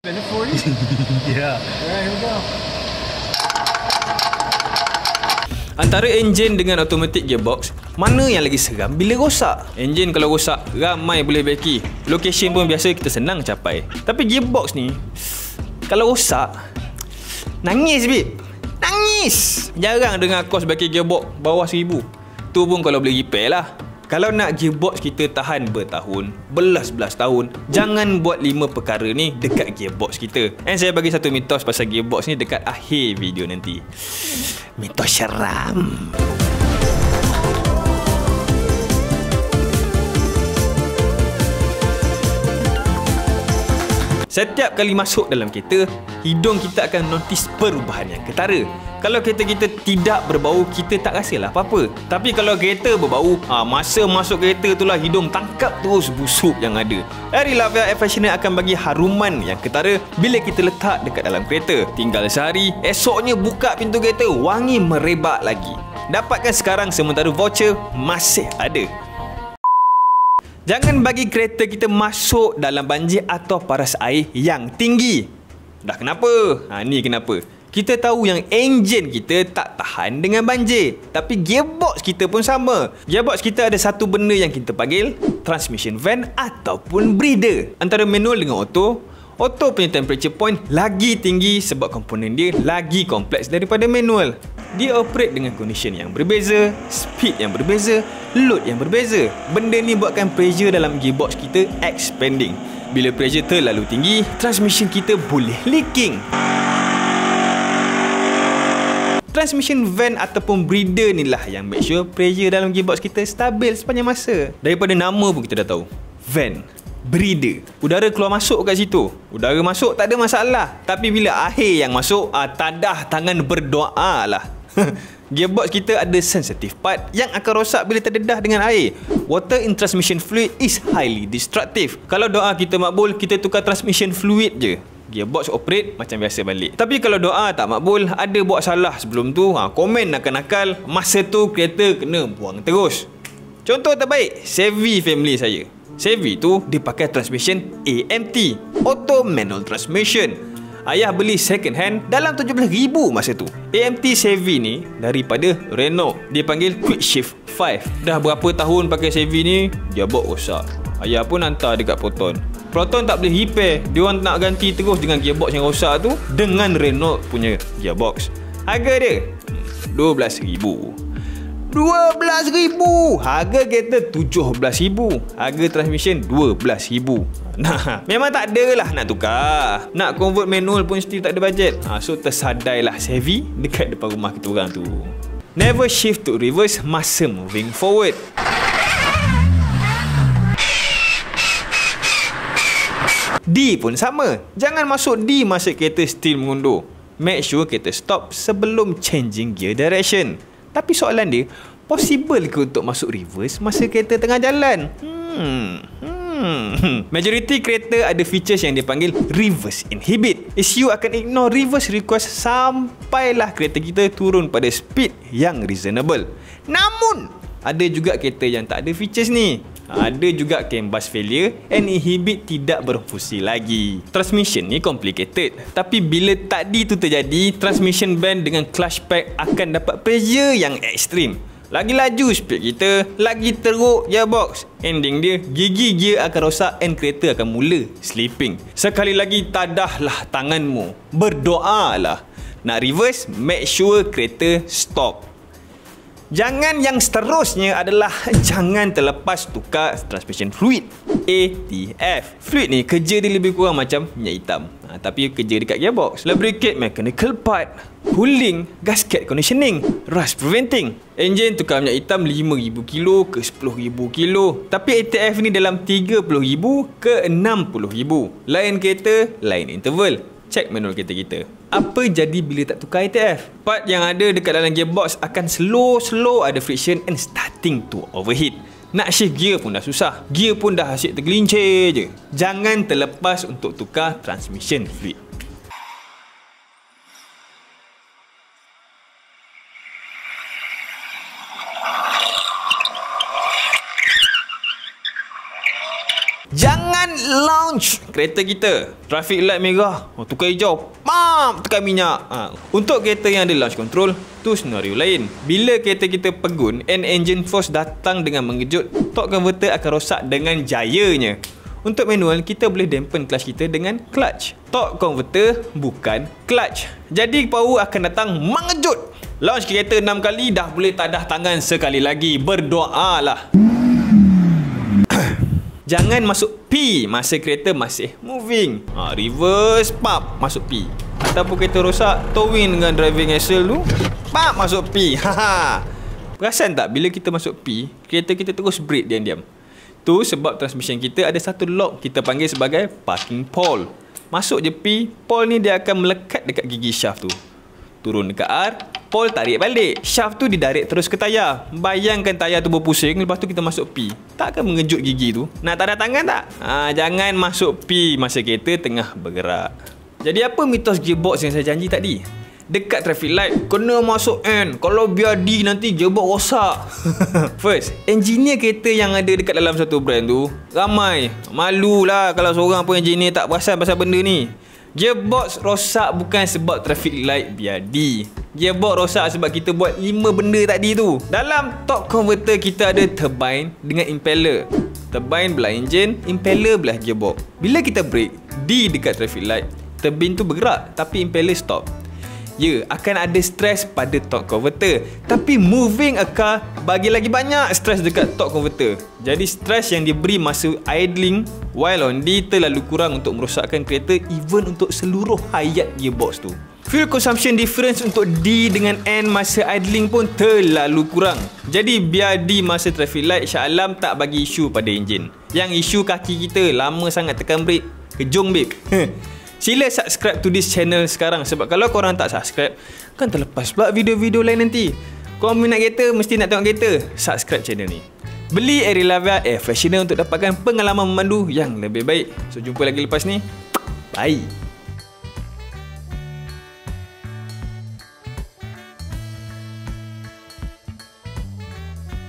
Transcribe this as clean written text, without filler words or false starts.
Is it for you? Yeah. Alright, here we go. Antara enjin dengan automatic gearbox, mana yang lagi seram bila rosak? Enjin kalau rosak, ramai boleh beki. Location pun biasa kita senang capai. Tapi gearbox ni, kalau rosak, nangis bib. Nangis. Jarang dengar kos beki gearbox bawah 1,000. Tu pun kalau boleh repair lah. Kalau nak gearbox kita tahan bertahun, belas-belas tahun, jangan buat 5 perkara ni dekat gearbox kita. Dan saya bagi satu mitos pasal gearbox ni dekat akhir video nanti. Mitos seram. Setiap kali masuk dalam kereta, hidung kita akan notice perubahan yang ketara. Kalau kereta kita tidak berbau, kita tak rasalah apa-apa. Tapi kalau kereta berbau, masa masuk kereta itulah hidung tangkap terus busuk yang ada. Air Lavia Air Freshener akan bagi haruman yang ketara bila kita letak dekat dalam kereta. Tinggal sehari, esoknya buka pintu kereta, wangi merebak lagi. Dapatkan sekarang sementara voucher masih ada. Jangan bagi kereta kita masuk dalam banjir atau paras air yang tinggi. Dah kenapa? Ni kenapa. Kita tahu yang enjin kita tak tahan dengan banjir. Tapi gearbox kita pun sama. Gearbox kita ada satu benda yang kita panggil transmission vent ataupun breather. Antara manual dengan auto, auto punya temperature point lagi tinggi sebab komponen dia lagi kompleks daripada manual. Dia operate dengan condition yang berbeza, speed yang berbeza, load yang berbeza. Benda ni buatkan pressure dalam gearbox kita expanding. Bila pressure terlalu tinggi, transmission kita boleh leaking. Transmission vent ataupun breather ni lah yang make sure pressure dalam gearbox kita stabil sepanjang masa. Daripada nama pun kita dah tahu. Vent, breather. Udara keluar masuk kat situ. Udara masuk tak ada masalah. Tapi bila air yang masuk, tadah tangan berdoa lah. Gearbox kita ada sensitive part yang akan rosak bila terdedah dengan air. Water in transmission fluid is highly destructive. Kalau doa kita makbul, kita tukar transmission fluid je, gearbox operate macam biasa balik. Tapi kalau doa tak makbul, ada buat salah sebelum tu, komen nakal-nakal, masa tu kereta kena buang terus. Contoh terbaik, Chevy family saya. Chevy tu dia pakai transmission AMT, Auto Manual Transmission. Ayah beli second hand dalam 17,000 masa tu. AMT Chevy ni daripada Renault. Dia panggil Quick Shift 5. Dah berapa tahun pakai Chevy ni, gearbox rosak. Ayah pun hantar dekat Proton. Proton tak boleh repair. Dia orang nak ganti terus dengan gearbox yang rosak tu dengan Renault punya gearbox. Harga dia 12,000. 12,000. Harga kereta 17,000. Harga transmission 12,000. Nah, memang tak ada lah nak tukar. Nak convert manual pun still tak ada budget. So tersadailah Chevy dekat depan rumah kita orang tu. Never shift to reverse masa moving forward. D pun sama. Jangan masuk D masa kereta still mengundur. Make sure kereta stop sebelum changing gear direction. Tapi soalan dia, possible ke untuk masuk reverse masa kereta tengah jalan? Majority kereta ada features yang dipanggil reverse inhibit. You akan ignore reverse request sampailah kereta kita turun pada speed yang reasonable. Namun, ada juga kereta yang tak ada features ni. Ada juga CAN bus failure and inhibit tidak berfungsi lagi. Transmission ni complicated. Tapi bila tadi tu terjadi, transmission band dengan clutch pack akan dapat pressure yang ekstrim. Lagi laju speed kita, lagi teruk gearbox. Ending dia, gigi gear akan rosak and kereta akan mula slipping. Sekali lagi, tadahlah tanganmu. Berdoalah. Nak reverse, make sure kereta stop. Jangan yang seterusnya adalah jangan terlepas tukar transmission fluid ATF. Fluid ni kerja dia lebih kurang macam minyak hitam, tapi kerja dekat gearbox. Lubricate mechanical part, cooling, gasket conditioning, rust preventing. Enjin tukar minyak hitam 5,000 kilo ke 10,000 kilo. Tapi ATF ni dalam 30,000 ke 60,000. Lain kereta, lain interval. Cek manual kereta kita. Apa jadi bila tak tukar ATF? Part yang ada dekat dalam gearbox akan slow ada friction and starting to overheat. Nak shift gear pun dah susah. Gear pun dah asyik tergelincir je. Jangan terlepas untuk tukar transmission fluid. Jangan launch launch kereta kita. Traffic light merah, tukar hijau, tekan minyak. Untuk kereta yang ada launch control, tu senario lain. Bila kereta kita pegun and engine force datang dengan mengejut, torque converter akan rosak dengan jayanya. Untuk manual, kita boleh dampen clutch kita dengan clutch. Torque converter bukan clutch. Jadi power akan datang mengejut. Launch kereta 6 kali dah boleh tadah tangan sekali lagi. Berdoalah. Jangan masuk P masa kereta masih moving. Reverse, masuk P. Ataupun kereta rosak, towing dengan driving axle tu, masuk P. Perasan tak bila kita masuk P, kereta kita terus brake diam-diam. Tu sebab transmission kita ada satu lock kita panggil sebagai parking pole. Masuk je P, pole ni dia akan melekat dekat gigi shaft tu. Turun dekat R, pole tarik balik. Shaft tu didarik terus ke tayar. Bayangkan tayar tu berpusing, lepas tu kita masuk P. Tak akan mengejut gigi tu? Nak tanda tangan tak? Jangan masuk P masa kereta tengah bergerak. Jadi apa mitos gearbox yang saya janji tadi? Dekat traffic light, kena masuk N. Kalau biar D nanti gearbox rosak. First, engineer kereta yang ada dekat dalam satu brand tu ramai. Malulah kalau seorang pun engineer tak perasan pasal benda ni. Gearbox rosak bukan sebab traffic light biar D. Gearbox rosak sebab kita buat 5 benda tadi tu. Dalam torque converter kita ada turbine dengan impeller. Turbine belah engine, impeller belah gearbox. Bila kita brake, D dekat traffic light, turbine tu bergerak tapi impeller stop. Ya, akan ada stress pada torque converter. Tapi moving a car bagi lagi banyak stress dekat torque converter. Jadi stress yang diberi masa idling while on D terlalu kurang untuk merosakkan kereta, even untuk seluruh hayat gearbox tu. Fuel consumption difference untuk D dengan N masa idling pun terlalu kurang. Jadi biar D masa traffic light, Shah Alam tak bagi isu pada enjin. Yang isu kaki kita lama sangat tekan brake. Kejung babe. Sila subscribe to this channel sekarang. Sebab kalau korang tak subscribe, kan terlepas pula video-video lain nanti. Korang minat kereta, mesti nak tengok kereta, subscribe channel ni. Beli Aerilavia Air Freshener untuk dapatkan pengalaman memandu yang lebih baik. So jumpa lagi lepas ni. Bye.